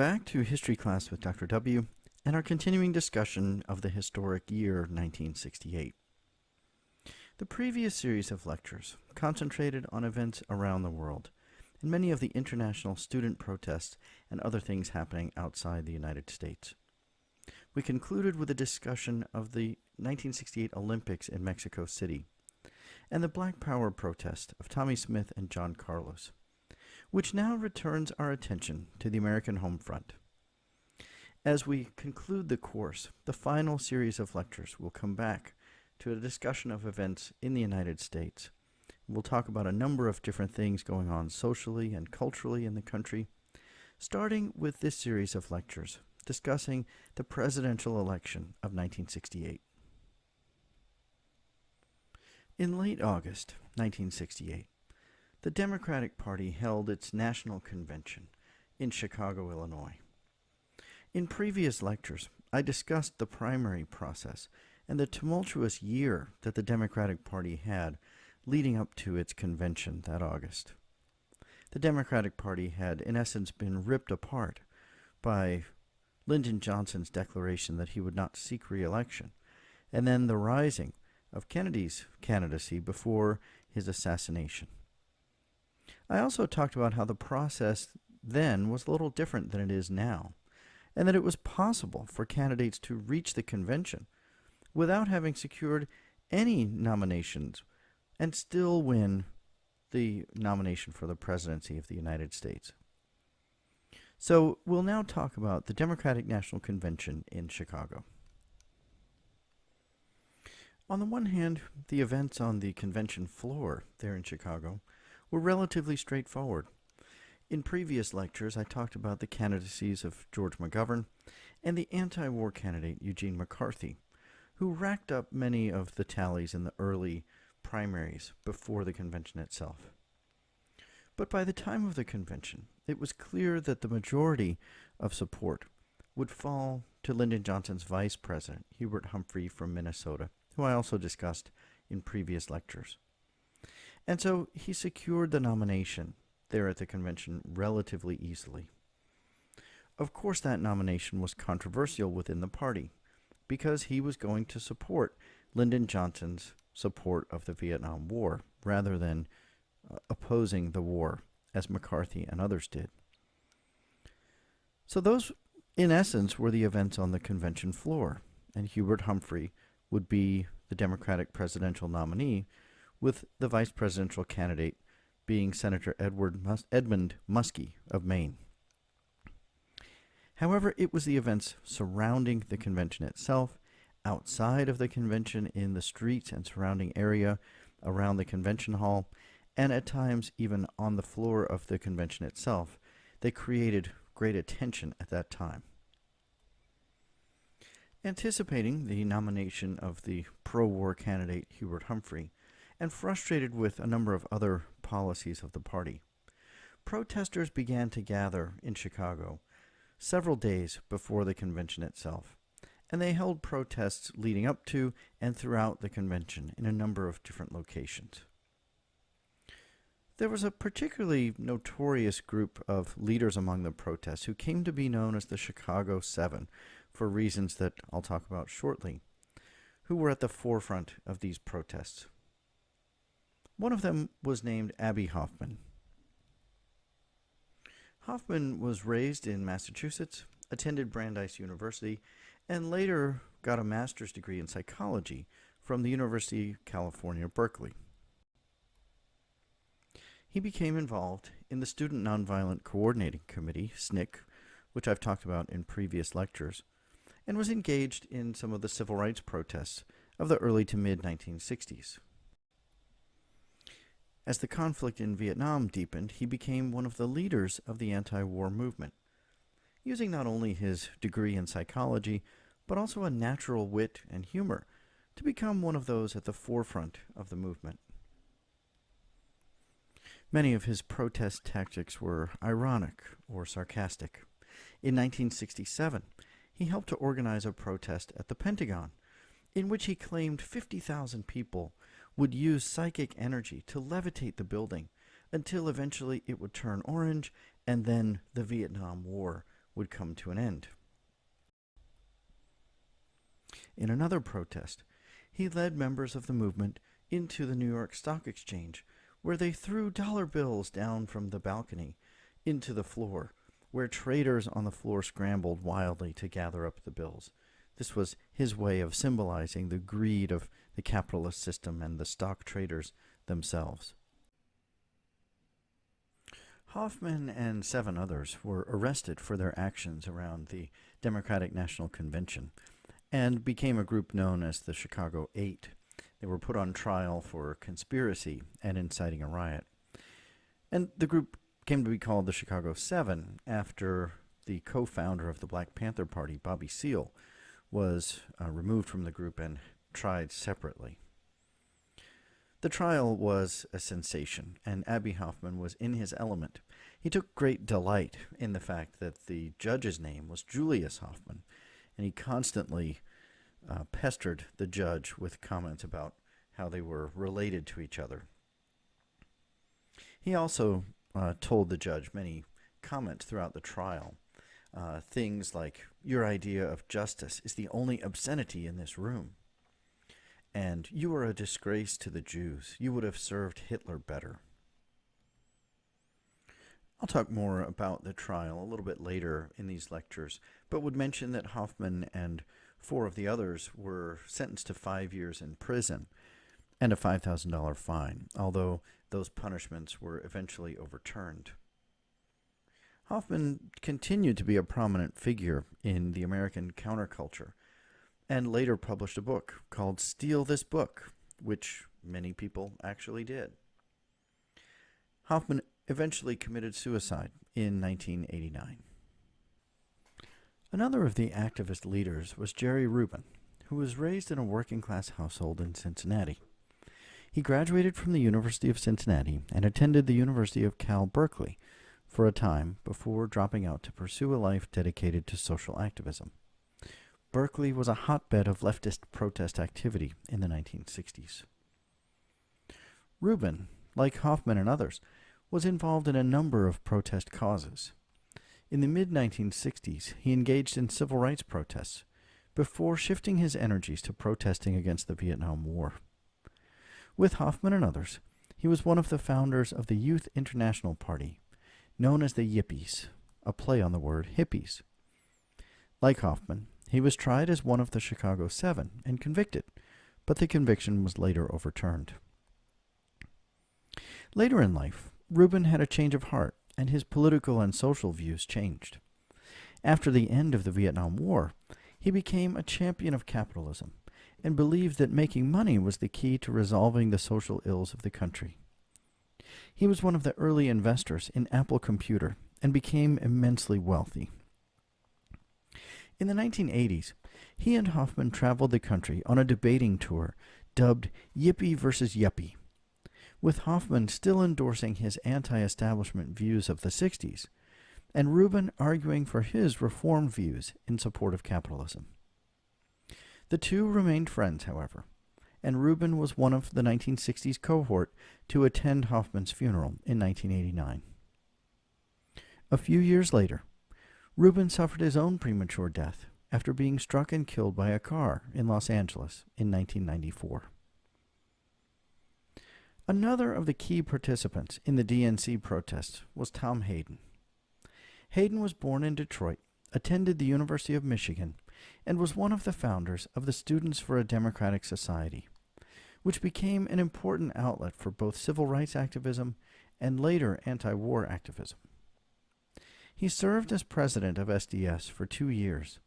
back to History Class with Dr. W and our continuing discussion of the historic year 1968. The previous series of lectures concentrated on events around the world and many of the international student protests and other things happening outside the United States. We concluded with a discussion of the 1968 Olympics in Mexico City and the Black Power protest of Tommy Smith and John Carlos, which now returns our attention to the American home front. As we conclude the course, the final series of lectures will come back to a discussion of events in the United States. We'll talk about a number of different things going on socially and culturally in the country, starting with this series of lectures discussing the presidential election of 1968. In late August 1968, the Democratic Party held its national convention in Chicago, Illinois. In previous lectures, I discussed the primary process and the tumultuous year that the Democratic Party had leading up to its convention that August. The Democratic Party had, in essence, been ripped apart by Lyndon Johnson's declaration that he would not seek re-election, and then the rising of Kennedy's candidacy before his assassination. I also talked about how the process then was a little different than it is now, and that it was possible for candidates to reach the convention without having secured any nominations and still win the nomination for the presidency of the United States. So we'll now talk about the Democratic National Convention in Chicago. On the one hand, the events on the convention floor there in Chicago were relatively straightforward. In previous lectures, I talked about the candidacies of George McGovern and the anti-war candidate Eugene McCarthy, who racked up many of the tallies in the early primaries before the convention itself. But by the time of the convention, it was clear that the majority of support would fall to Lyndon Johnson's vice president, Hubert Humphrey from Minnesota, who I also discussed in previous lectures. And so he secured the nomination there at the convention relatively easily. Of course, that nomination was controversial within the party because he was going to support Lyndon Johnson's support of the Vietnam War rather than opposing the war as McCarthy and others did. So those, in essence, were the events on the convention floor, and Hubert Humphrey would be the Democratic presidential nominee, with the vice presidential candidate being Senator Edmund Muskie of Maine. However, it was the events surrounding the convention itself, outside of the convention in the streets and surrounding area around the convention hall, and at times even on the floor of the convention itself, that created great attention at that time. Anticipating the nomination of the pro-war candidate Hubert Humphrey, and frustrated with a number of other policies of the party, protesters began to gather in Chicago several days before the convention itself, and they held protests leading up to and throughout the convention in a number of different locations. There was a particularly notorious group of leaders among the protests who came to be known as the Chicago Seven, for reasons that I'll talk about shortly, who were at the forefront of these protests. One of them was named Abbie Hoffman. Hoffman was raised in Massachusetts, attended Brandeis University, and later got a master's degree in psychology from the University of California, Berkeley. He became involved in the Student Nonviolent Coordinating Committee, SNCC, which I've talked about in previous lectures, and was engaged in some of the civil rights protests of the early to mid-1960s. As the conflict in Vietnam deepened, he became one of the leaders of the anti-war movement, using not only his degree in psychology, but also a natural wit and humor to become one of those at the forefront of the movement. Many of his protest tactics were ironic or sarcastic. In 1967, he helped to organize a protest at the Pentagon, in which he claimed 50,000 people would use psychic energy to levitate the building until eventually it would turn orange, and then the Vietnam War would come to an end. In another protest, he led members of the movement into the New York Stock Exchange, where they threw dollar bills down from the balcony into the floor, where traders on the floor scrambled wildly to gather up the bills. This was his way of symbolizing the greed of the capitalist system and the stock traders themselves. Hoffman and 7 others were arrested for their actions around the Democratic National Convention and became a group known as the Chicago 8. They were put on trial for conspiracy and inciting a riot. And the group came to be called the Chicago 7 after the co-founder of the Black Panther Party, Bobby Seale, was removed from the group and tried separately. The trial was a sensation, and Abbie Hoffman was in his element. He took great delight in the fact that the judge's name was Julius Hoffman, and he constantly pestered the judge with comments about how they were related to each other. He also told the judge many comments throughout the trial. Things like, "Your idea of justice is the only obscenity in this room," and "You are a disgrace to the Jews. You would have served Hitler better." I'll talk more about the trial a little bit later in these lectures, but would mention that Hoffman and 4 of the others were sentenced to 5 years in prison and a $5,000 fine, although those punishments were eventually overturned. Hoffman continued to be a prominent figure in the American counterculture and later published a book called Steal This Book, which many people actually did. Hoffman eventually committed suicide in 1989. Another of the activist leaders was Jerry Rubin, who was raised in a working-class household in Cincinnati. He graduated from the University of Cincinnati and attended the University of Cal Berkeley for a time before dropping out to pursue a life dedicated to social activism. Berkeley was a hotbed of leftist protest activity in the 1960s. Rubin, like Hoffman and others, was involved in a number of protest causes. In the mid-1960s, he engaged in civil rights protests before shifting his energies to protesting against the Vietnam War. With Hoffman and others, he was one of the founders of the Youth International Party, known as the Yippies, a play on the word hippies. Like Hoffman, he was tried as one of the Chicago 7 and convicted, but the conviction was later overturned. Later in life, Rubin had a change of heart, and his political and social views changed. After the end of the Vietnam War, he became a champion of capitalism and believed that making money was the key to resolving the social ills of the country. He was one of the early investors in Apple Computer and became immensely wealthy. In the 1980s, he and Hoffman traveled the country on a debating tour dubbed Yippie versus Yuppie, with Hoffman still endorsing his anti-establishment views of the 60s, and Rubin arguing for his reform views in support of capitalism. The two remained friends, however, and Rubin was one of the 1960s cohort to attend Hoffman's funeral in 1989. A few years later, Rubin suffered his own premature death after being struck and killed by a car in Los Angeles in 1994. Another of the key participants in the DNC protests was Tom Hayden. Hayden was born in Detroit, attended the University of Michigan, and was one of the founders of the Students for a Democratic Society, which became an important outlet for both civil rights activism and later anti-war activism. He served as president of SDS for 2 years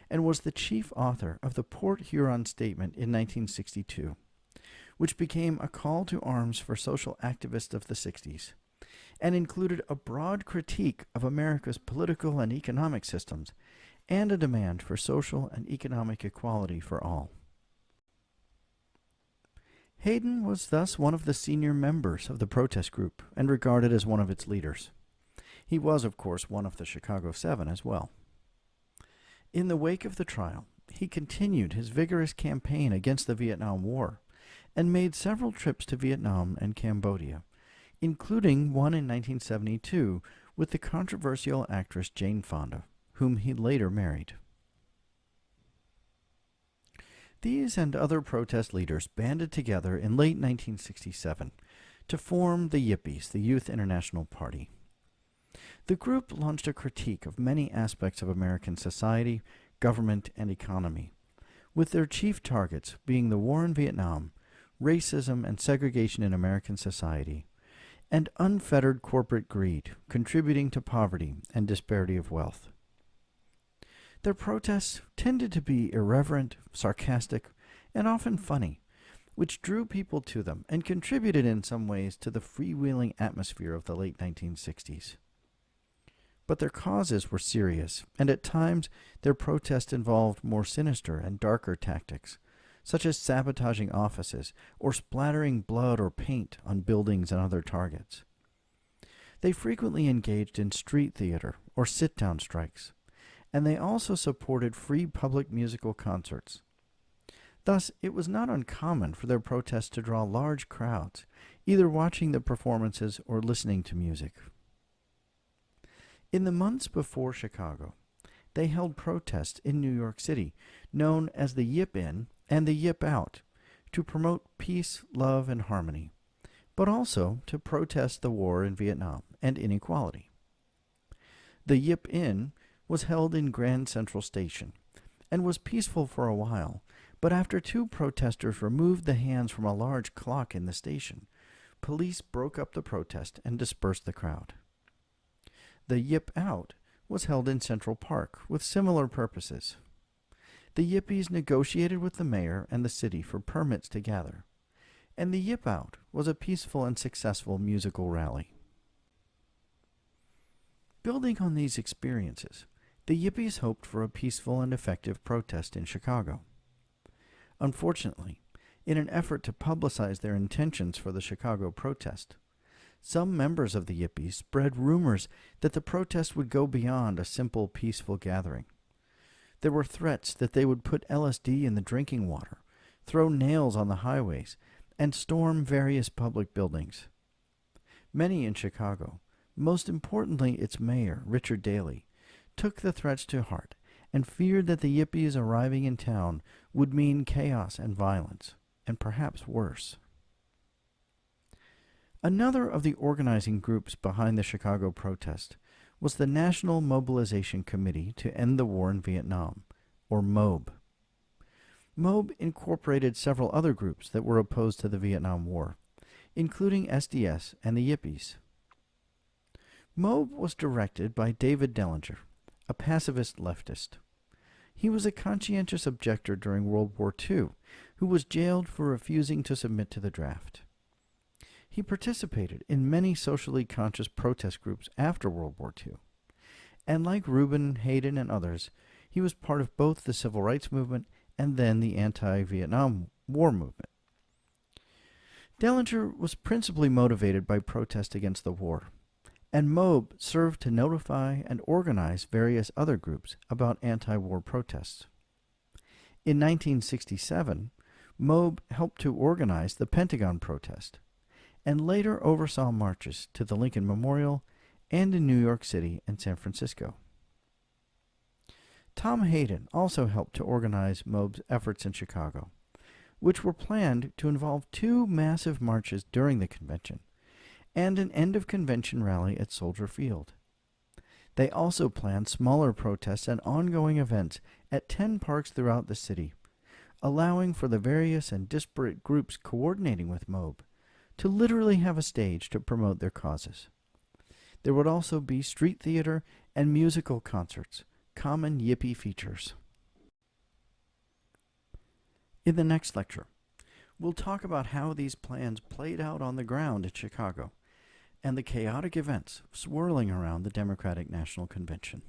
and was the chief author of the Port Huron Statement in 1962, which became a call to arms for social activists of the 60s, and included a broad critique of America's political and economic systems and a demand for social and economic equality for all. Hayden was thus one of the senior members of the protest group and regarded as one of its leaders. He was, of course, one of the Chicago 7 as well. In the wake of the trial, he continued his vigorous campaign against the Vietnam War and made several trips to Vietnam and Cambodia, including one in 1972 with the controversial actress Jane Fonda, whom he later married. These and other protest leaders banded together in late 1967 to form the Yippies, the Youth International Party. The group launched a critique of many aspects of American society, government, and economy, with their chief targets being the war in Vietnam, racism and segregation in American society, and unfettered corporate greed, contributing to poverty and disparity of wealth. Their protests tended to be irreverent, sarcastic, and often funny, which drew people to them and contributed in some ways to the freewheeling atmosphere of the late 1960s. But their causes were serious, and at times their protests involved more sinister and darker tactics, such as sabotaging offices or splattering blood or paint on buildings and other targets. They frequently engaged in street theater or sit-down strikes, and they also supported free public musical concerts. Thus, it was not uncommon for their protests to draw large crowds, either watching the performances or listening to music. In the months before Chicago, they held protests in New York City, known as the Yip In and the Yip Out, to promote peace, love, and harmony, but also to protest the war in Vietnam and inequality. The Yip In was held in Grand Central Station and was peaceful for a while, but after two protesters removed the hands from a large clock in the station, police broke up the protest and dispersed the crowd. The Yip Out was held in Central Park with similar purposes. The Yippies negotiated with the mayor and the city for permits to gather, and the Yip Out was a peaceful and successful musical rally. Building on these experiences, the Yippies hoped for a peaceful and effective protest in Chicago. Unfortunately, in an effort to publicize their intentions for the Chicago protest, some members of the Yippies spread rumors that the protest would go beyond a simple peaceful gathering. There were threats that they would put LSD in the drinking water, throw nails on the highways, and storm various public buildings. Many in Chicago, most importantly its mayor, Richard Daley, took the threats to heart and feared that the Yippies arriving in town would mean chaos and violence, and perhaps worse. Another of the organizing groups behind the Chicago protest was the National Mobilization Committee to End the War in Vietnam, or MOB. MOB incorporated several other groups that were opposed to the Vietnam War, including SDS and the Yippies. MOB was directed by David Dellinger, a pacifist leftist. He was a conscientious objector during World War II, who was jailed for refusing to submit to the draft. He participated in many socially conscious protest groups after World War II, and like Rubin, Hayden, and others, he was part of both the Civil Rights Movement and then the anti-Vietnam War movement. Dellinger was principally motivated by protest against the war, and MOB served to notify and organize various other groups about anti-war protests. In 1967, MOB helped to organize the Pentagon protest, and later oversaw marches to the Lincoln Memorial and in New York City and San Francisco. Tom Hayden also helped to organize MOB's efforts in Chicago, which were planned to involve two massive marches during the convention and an end-of-convention rally at Soldier Field. They also planned smaller protests and ongoing events at 10 parks throughout the city, allowing for the various and disparate groups coordinating with MOB to literally have a stage to promote their causes. There would also be street theater and musical concerts, common Yippie features. In the next lecture, we'll talk about how these plans played out on the ground in Chicago and the chaotic events swirling around the Democratic National Convention.